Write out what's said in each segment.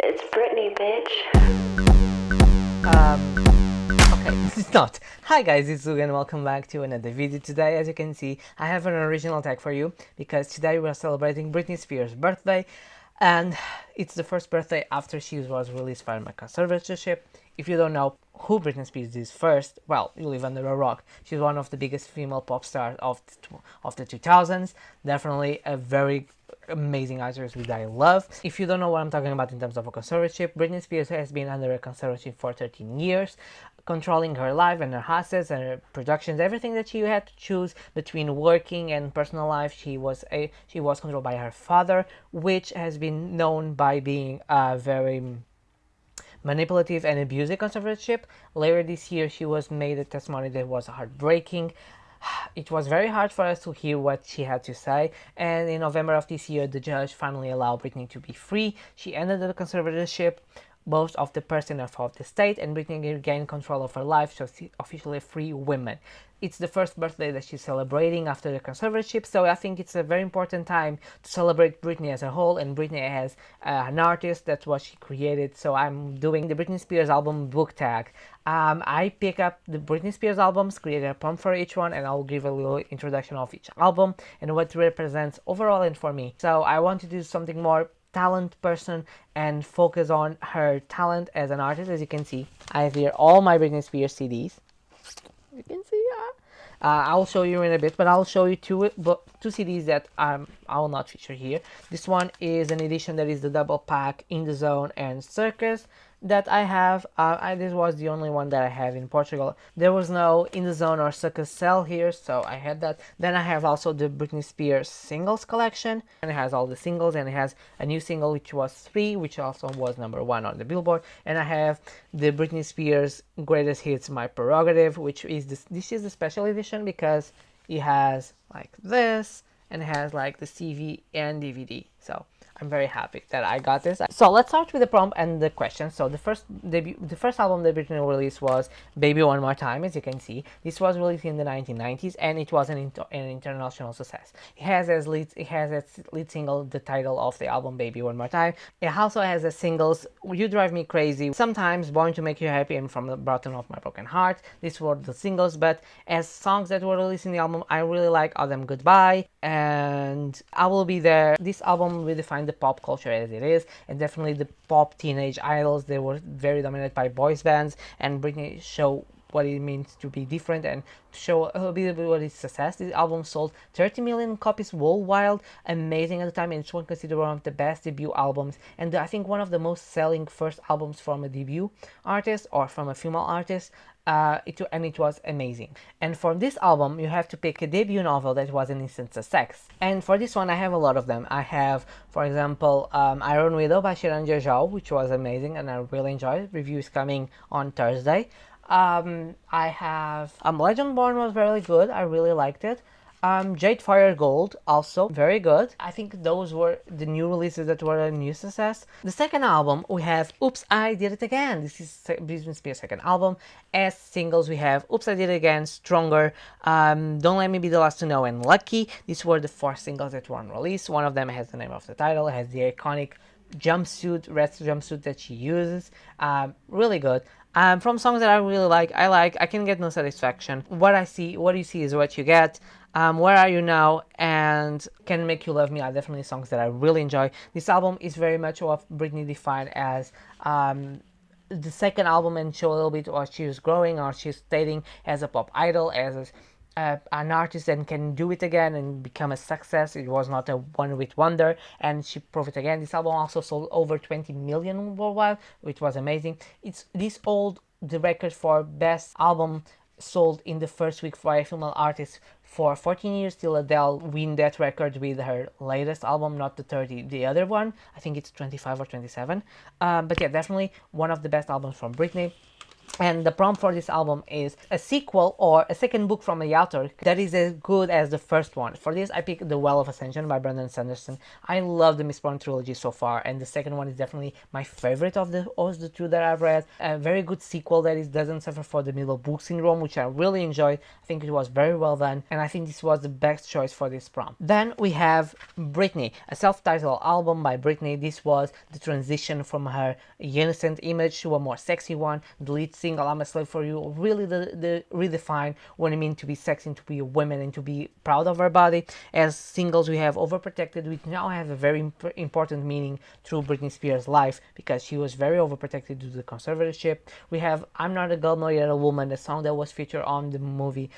It's Britney, bitch. Okay, this is not. Hi guys, it's Zug and welcome back to another video. Today, as you can see, I have an original tag for you because today we are celebrating Britney Spears' birthday, and it's the first birthday after she was released from a conservatorship. If you don't know who Britney Spears is first, well, you live under a rock. She's one of the biggest female pop stars of the 2000s. Definitely a very amazing actress which I love. If you don't know what I'm talking about in terms of a conservatorship, Britney Spears has been under a conservatorship for 13 years, controlling her life and her assets and her productions, everything that she had to choose between working and personal life. She was controlled by her father, which has been known by being a very manipulative and abusive conservatorship. Later this year, she was made a testimony that was heartbreaking. It was very hard for us to hear what she had to say, and in November of this year, the judge finally allowed Britney to be free. She ended the conservatorship, both of the person and of the state, and Britney regained control of her life, so she's officially a free woman. It's the first birthday that she's celebrating after the conservatorship, so I think it's a very important time to celebrate Britney as a whole, and Britney as an artist. That's what she created, so I'm doing the Britney Spears album book tag. I pick up the Britney Spears albums, create a poem for each one, and I'll give a little introduction of each album and what it represents overall and for me. So I want to do something more talent person and focus on her talent as an artist. As you can see, I have here all my Britney Spears CDs. You can see, I'll show you in a bit, but I'll show you two CDs that I will not feature here. This one is an edition that is the double pack In the Zone and Circus that I have. This was the only one that I have in Portugal. There was no In the Zone or Circus sell here, so I had that. Then I have also the Britney Spears singles collection, and it has all the singles, and it has a new single which was 3, which also was #1 on the Billboard. And I have the Britney Spears Greatest Hits My Prerogative, which is this is a special edition because it has like this and it has like the CV and DVD. So I'm very happy that I got this. So let's start with the prompt and the question. So the first album that Britney released was "Baby One More Time." As you can see, this was released in the 1990s, and it was an international success. It has its lead single the title of the album, "Baby One More Time." It also has the singles "You Drive Me Crazy," "Sometimes," "Born to Make You Happy," and "From the Bottom of My Broken Heart." These were the singles, but as songs that were released in the album, I really like "All Goodbye" and "I Will Be There." This album redefined the pop culture as it is, and definitely the pop teenage idols. They were very dominated by boys bands, and Britney showed what it means to be different and to show a bit of what is success. This album sold 30 million copies worldwide, amazing at the time, and it's considered one of the best debut albums, and I think one of the most selling first albums from a debut artist or from a female artist. It was amazing. And for this album, you have to pick a debut novel that was an instant success. And for this one, I have a lot of them. I have, for example, Iron Widow by Sharon Jajal, which was amazing and I really enjoyed it. Reviews coming on Thursday. I have Legend Born was very good. I really liked it. Jade Fire Gold, also very good. I think those were the new releases that were a new success. The second album, we have Oops, I Did It Again. This is Britney Spears' second album. As singles, we have Oops, I Did It Again, Stronger, Don't Let Me Be the Last to Know, and Lucky. These were the 4 singles that were released. One of them has the name of the title, has the iconic red jumpsuit that she uses. Really good. From songs that I really like, I Can Get No Satisfaction. What you see is what you get. Where Are You Now, and Can Make You Love Me are definitely songs that I really enjoy. This album is very much what Britney defined as the second album, and show a little bit what she was growing or she's stating as a pop idol, as an artist that can do it again and become a success. It was not a one-hit wonder, and she proved it again. This album also sold over 20 million worldwide, which was amazing. This old the record for best album sold in the first week by a female artist for 14 years till Adele win that record with her latest album, not the other one. I think it's 25 or 27. But yeah, definitely one of the best albums from Britney. And the prompt for this album is a sequel or a second book from a author that is as good as the first one. For this, I picked The Well of Ascension by Brandon Sanderson. I love the Mistborn trilogy so far, and the second one is definitely my favorite of the two that I've read. A very good sequel that doesn't suffer for the middle book syndrome, which I really enjoyed. I think it was very well done, and I think this was the best choice for this prompt. Then we have Britney, a self-titled album by Britney. This was the transition from her innocent image to a more sexy one. The lead single, I'm a Slave for You, really the redefine what it means to be sexy and to be a woman and to be proud of her body. As singles, we have Overprotected, which now have a very important meaning through Britney Spears' life because she was very overprotected due to the conservatorship. We have I'm Not a Girl Nor Yet a Woman, a song that was featured on the movie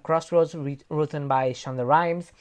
Crossroads, written by Shonda Rhimes.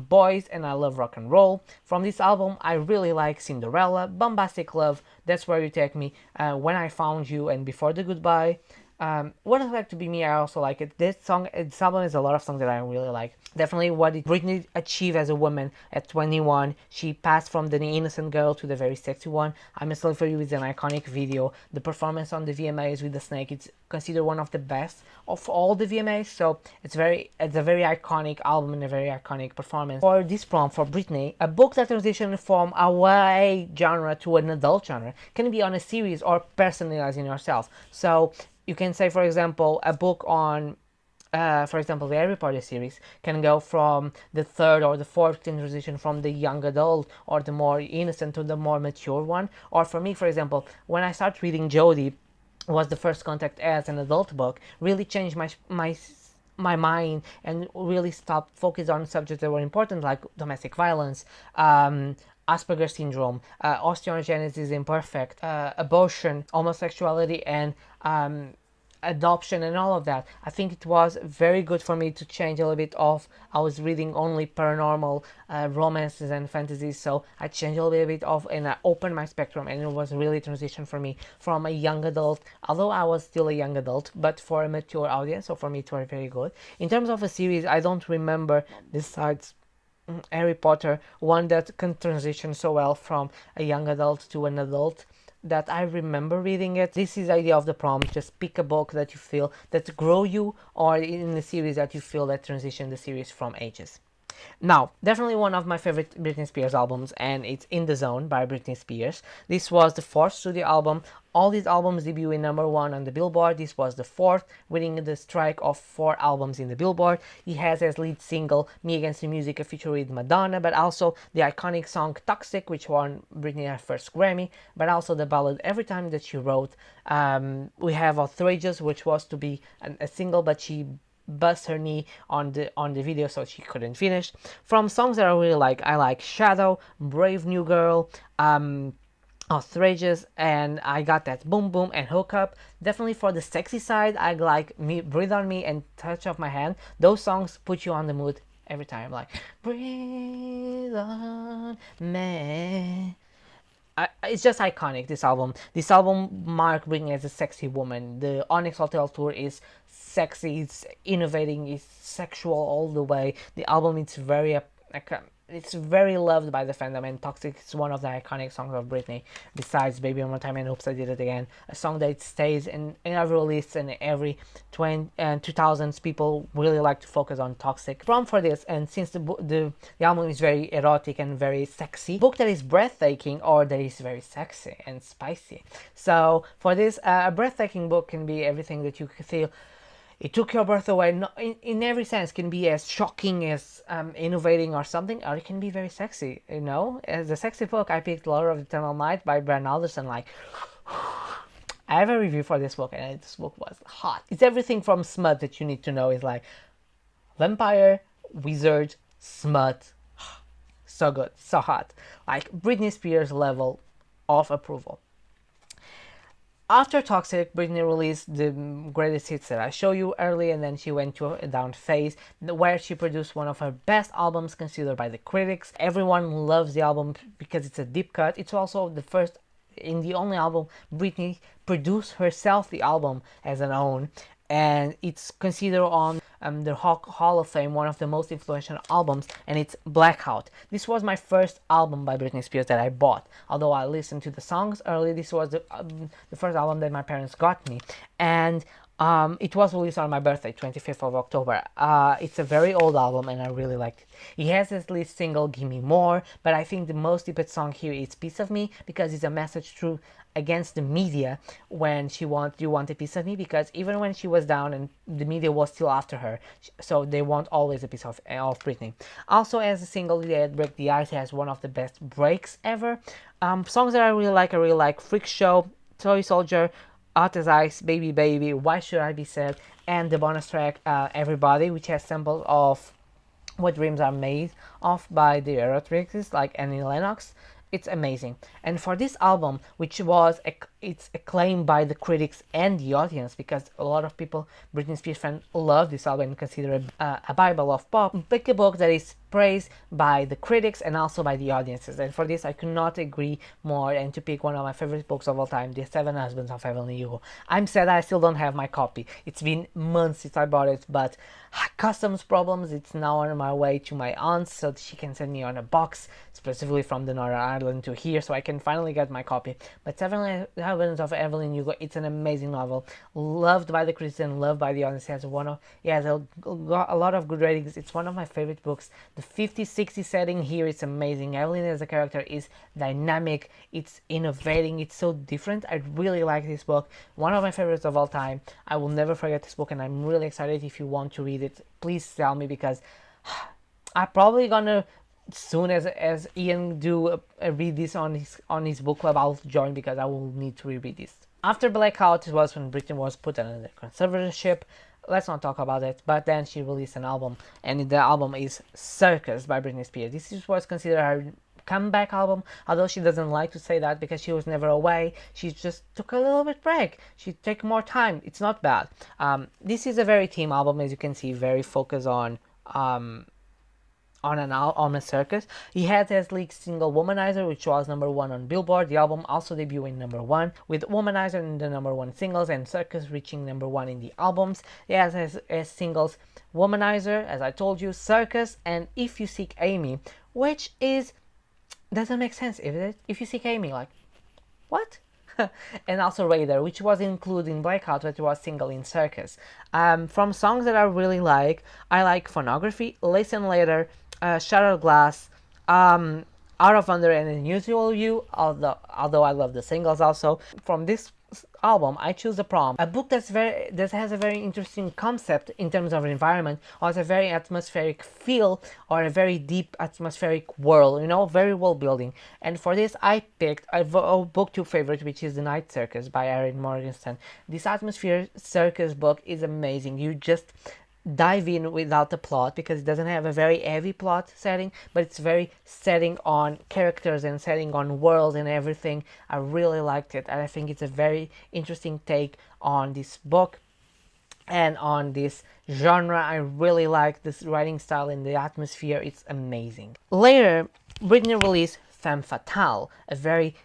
Boys and I Love Rock and Roll. From this album, I really like Cinderella, Bombastic Love, That's Where You Take Me, When I Found You, and Before the Goodbye. What It's Like to Be Me, I also like it. This album is a lot of songs that I really like. Definitely what Britney achieved as a woman at 21. She passed from the innocent girl to the very sexy one. I'm a Slave for You is an iconic video. The performance on the VMAs with the snake, it's considered one of the best of all the VMAs. So it's a very iconic album and a very iconic performance. For this prompt for Britney, a book that transitioned from a YA genre to an adult genre can be on a series or personalizing yourself. So you can say, for example, a book on, for example, the Harry Potter series can go from the third or the fourth transition from the young adult or the more innocent to the more mature one. Or for me, for example, when I started reading Jodie, was the first contact as an adult book, really changed my mind and really stopped focus on subjects that were important like domestic violence, Asperger's syndrome, osteogenesis imperfect, abortion, homosexuality, and adoption and all of that. I think it was very good for me to change a little bit of, I was reading only paranormal romances and fantasies, so I changed a little bit of and I opened my spectrum, and it was really a transition for me from a young adult, although I was still a young adult, but for a mature audience, so for me it was very good. In terms of a series, I don't remember, besides Harry Potter, one that can transition so well from a young adult to an adult that I remember reading it. This is the idea of the prompt. Just pick a book that you feel that grow you, or in the series that you feel that transition the series from ages. Now, definitely one of my favorite Britney Spears albums, and it's In the Zone by Britney Spears. This was the fourth studio album. All these albums debut in #1 on the Billboard. This was the fourth, winning the strike of 4 albums in the Billboard. He has as lead single Me Against the Music, a feature with Madonna, but also the iconic song Toxic, which won Britney her first Grammy, but also the ballad Every Time that she wrote. We have Outrageous, which was to be a single, but she bust her knee on the video, so she couldn't finish. From songs that I really like, I like Shadow, Brave New Girl, Outrageous, and I Got That Boom Boom, and Hook Up. Definitely for the sexy side, I like Me, Breathe on Me, and Touch of My Hand. Those songs put you on the mood every time, like breathe on me. It's just iconic, this album. This album marked Britney as a sexy woman. The Onyx Hotel tour is sexy, it's innovating, it's sexual all the way. The album is it's very loved by the fandom, and Toxic is one of the iconic songs of Britney, besides Baby One More Time and Oops, I Did It Again. A song that stays in every release, and every 2000s people really like to focus on Toxic. From for this, and since the album is very erotic and very sexy, book that is breathtaking or that is very sexy and spicy. So for this, a breathtaking book can be everything that you feel it took your breath away. In every sense, can be as shocking as innovating or something, or it can be very sexy, you know. As a sexy book, I picked Lord of the Eternal Night by Brand Alderson. Like, I have a review for this book, and this book was hot. It's everything from smut that you need to know. It's like vampire, wizard, smut. So good, so hot. Like Britney Spears level of approval. After Toxic, Britney released the greatest hits that I showed you earlier, and then she went to a down phase where she produced one of her best albums considered by the critics. Everyone loves the album because it's a deep cut. It's also the first and the only album Britney produced herself the album as an own. and it's considered on the Hall of Fame one of the most influential albums, and it's Blackout. This was my first album by Britney Spears that I bought. Although I listened to the songs early, this was the first album that my parents got me, and it was released on my birthday, 25th of October. It's a very old album and I really liked it. It has this lead single, Gimme More, but I think the most deepest song here is Piece of Me, because it's a message through against the media when you want a piece of me, because even when she was down and the media was still after her, so they want always a piece of Britney. Also, as a single, Break the Ice has one of the best breaks ever. Songs that I really like Freak Show, Toy Soldier, Hot as Ice, Baby Baby, Why Should I Be Sad, and the bonus track Everybody, which has samples of What Dreams Are Made Of by the Eurythmics, like Annie Lennox. It's amazing. And for this album, which was it's acclaimed by the critics and the audience, because a lot of people, Britney Spears fans, love this album and consider it a Bible of pop. Pick a book that is praised by the critics and also by the audiences. And for this, I could not agree more and to pick one of my favorite books of all time, The Seven Husbands of Evelyn Hugo. I'm sad I still don't have my copy. It's been months since I bought it, but customs problems, it's now on my way to my aunt's so she can send me on a box, specifically from the Northern Ireland to here, so I can finally get my copy. But Seven Husbands of Evelyn Hugo, it's an amazing novel, loved by the critics and loved by the audience. It has a lot of good ratings. It's one of my favorite books. The 50-60 setting here is amazing. Evelyn as a character is dynamic, it's innovating, it's so different. I really like this book, one of my favorites of all time. I will never forget this book, and I'm really excited. If you want to read it, please tell me, because I'm probably gonna, soon as Ian do read this on his book club, I'll join, because I will need to reread this. After Blackout, it was when Britney was put under conservatorship. Let's not talk about it, but then she released an album, and the album is Circus by Britney Spears. This was considered her comeback album, although she doesn't like to say that because she was never away. She just took a little bit break. She took more time. It's not bad. This is a very team album, as you can see, very focused on a circus. He had his lead single Womanizer, which was #1 on Billboard. The album also debuted in #1, with Womanizer in the #1 singles and Circus reaching #1 in the albums. He has his singles Womanizer, as I told you, Circus, and If You Seek Amy, which doesn't make sense, is it? If You Seek Amy, like, what? And also Raider, which was included in Blackout, but it was single in Circus. From songs that I really like, I like Phonography, Listen Later, Shattered Glass, Out of Wonder, and Unusual You, although I love the singles also. From this album, I choose The Prom, a book that has a very interesting concept in terms of environment, or has a very atmospheric feel, or a very deep atmospheric world, very world building. And for this, I picked a booktube favorite, which is The Night Circus by Erin Morgenstern. This atmosphere circus book is amazing. You just dive in without the plot, because it doesn't have a very heavy plot setting, but it's very setting on characters and setting on worlds and everything. I really liked it, and I think it's a very interesting take on this book and on this genre. I really like this writing style and the atmosphere. It's amazing. Later, Britney released Femme Fatale, a very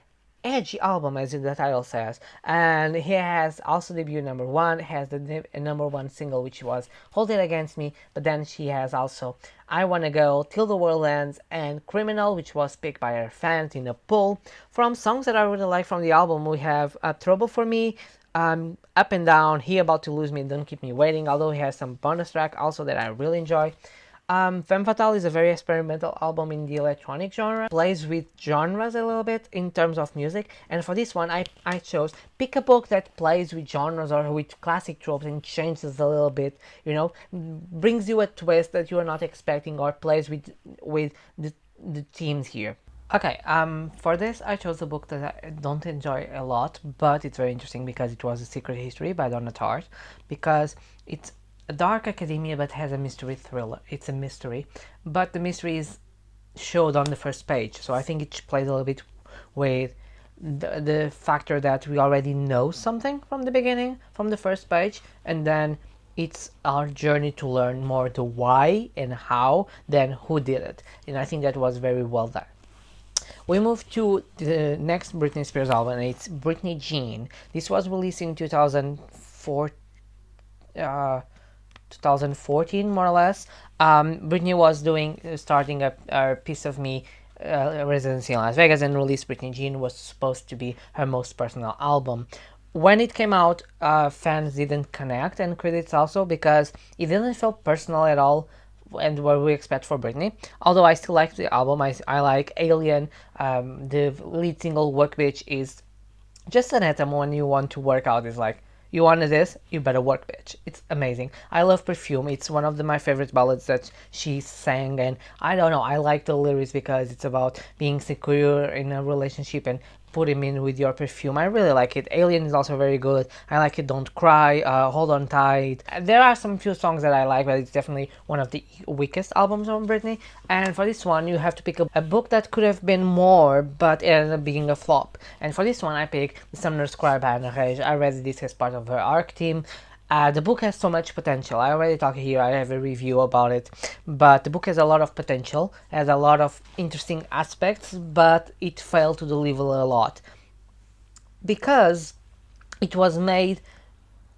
edgy album, as the title says, and he has also debuted #1, has the #1 single, which was Hold It Against Me, but then she has also I Wanna Go, Till the World Ends, and Criminal, which was picked by her fans in a poll. From songs that I really like from the album, we have Trouble for Me, Up and Down, He About to Lose Me, Don't Keep Me Waiting, although he has some bonus track also that I really enjoy. Femme Fatale is a very experimental album in the electronic genre, plays with genres a little bit in terms of music, and for this one I chose pick a book that plays with genres or with classic tropes and changes a little bit, brings you a twist that you are not expecting, or plays with the themes here. Okay, for this I chose a book that I don't enjoy a lot, but it's very interesting because it was A Secret History by Donna Tartt, because it's a dark academia but has a mystery thriller. It's a mystery, but the mystery is showed on the first page, so I think it plays a little bit with the factor that we already know something from the beginning, from the first page, and then it's our journey to learn more the why and how, then who did it, and I think that was very well done. We move to the next Britney Spears album, and it's Britney Jean. This was released in 2004. 2014, more or less. Britney was starting a Piece of Me residency in Las Vegas, and released Britney Jean was supposed to be her most personal album. When it came out, fans didn't connect, and critics also, because it didn't feel personal at all and what we expect for Britney. Although I still like the album, I like Alien. The lead single Work Bitch is just an anthem when you want to work out. Is like, you wanted this, you better work, bitch. It's amazing. I love Perfume. It's one of my favorite ballads that she sang, and I don't know, I like the lyrics because it's about being secure in a relationship and put him in with your perfume. I really like it. Alien is also very good. I like it. Don't Cry, Hold On Tight. There are some few songs that I like, but it's definitely one of the weakest albums on Britney. And for this one, you have to pick a book that could have been more, but it ended up being a flop. And for this one, I picked The Summoner's Cry by Anna Rage. I read this as part of her ARC team. The book has so much potential. I already talked here, I have a review about it, but the book has a lot of potential, has a lot of interesting aspects, but it failed to deliver a lot because it was made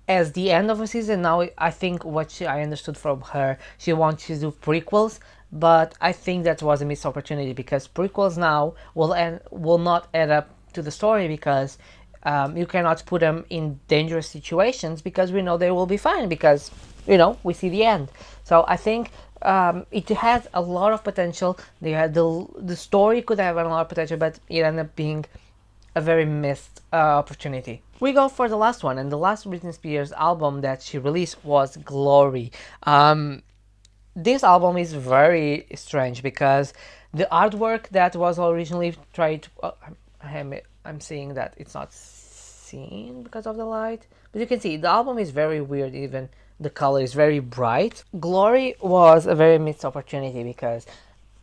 as the end of a season. Now I think I understood from her, she wants to do prequels, but I think that was a missed opportunity because prequels now will not add up to the story because you cannot put them in dangerous situations because we know they will be fine because we see the end. So I think it has a lot of potential. The story could have a lot of potential, but it ended up being a very missed opportunity. We go for the last one, and the last Britney Spears album that she released was Glory. This album is very strange because the artwork that was originally tried to... I'm seeing that it's not seen because of the light, but you can see the album is very weird. Even the color is very bright. Glory was a very missed opportunity because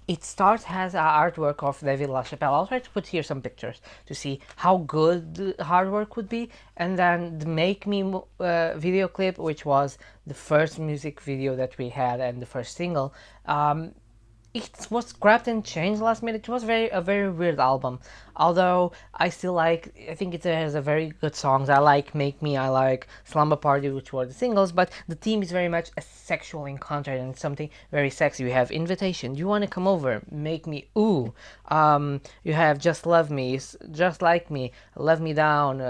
it starts as artwork of David LaChapelle. I'll try to put here some pictures to see how good the artwork would be, and then the Make Me video clip, which was the first music video that we had and the first single. It was scrapped and changed last minute. It was a very weird album. Although I think it has a very good songs. I like Make Me, I like Slumber Party, which were the singles, but the theme is very much a sexual encounter and something very sexy. You have Invitation, Do You Want to Come Over, Make Me Ooh. You have Just Love Me, Just Like Me, Love Me Down,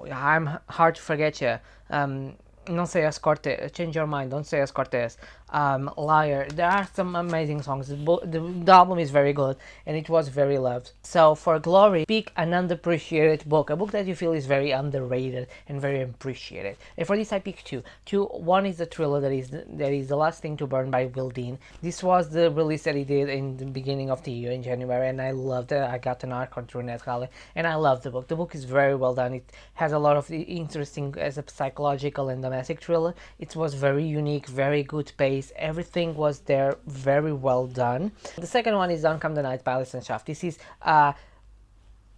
I'm Hard to Forget You, Não Seas Cortez, Change Your Mind, Don't Say As Cortez, Liar. There are some amazing songs. The album is very good and it was very loved. So for Glory, pick an underappreciated book, a book that you feel is very underrated and very appreciated. And for this I picked two. One is the thriller that is The Last Thing to Burn by Will Dean. This was the release that he did in the beginning of the year in January, and I loved it. I got an arc on NetGalley and I love the book. The book is very well done. It has a lot of interesting as a psychological and domestic thriller. It was very unique, very good pace. Everything was there, very well done. The second one is Don't Come the Night by Alison Schaff. This is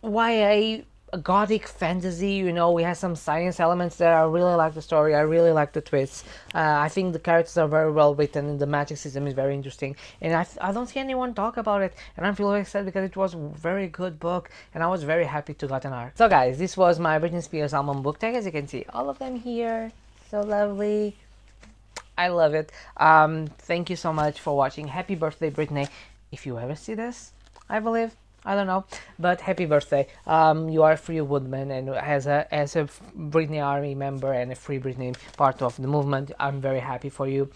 YA gothic fantasy. We have some science elements there. I really like the story. I really like the twists. I think the characters are very well written and the magic system is very interesting, and I don't see anyone talk about it, and I'm feeling excited because it was a very good book and I was very happy to get an arc. So guys, this was my Britney Spears album book tag. As you can see, all of them here, so lovely. I love it. Thank you so much for watching. Happy birthday, Britney. If you ever see this, I believe. I don't know, but happy birthday. You are a free woman, and as a Britney Army member and a Free Britney part of the movement, I'm very happy for you.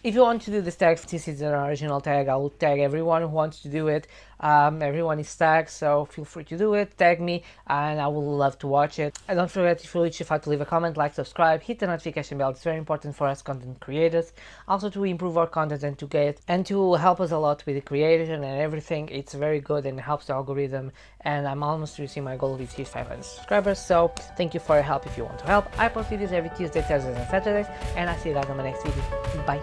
If you want to do this tag, this is an original tag. I will tag everyone who wants to do it. Everyone is tagged, so feel free to do it. Tag me, and I will love to watch it. And don't forget, if you reach the to leave a comment, like, subscribe, hit the notification bell. It's very important for us content creators. Also to improve our content and to help us a lot with the creation and everything. It's very good and helps the algorithm. And I'm almost reaching my goal with 500 subscribers. So thank you for your help if you want to help. I post videos every Tuesday, Thursdays, and Saturdays, and I see you guys on my next video. Bye.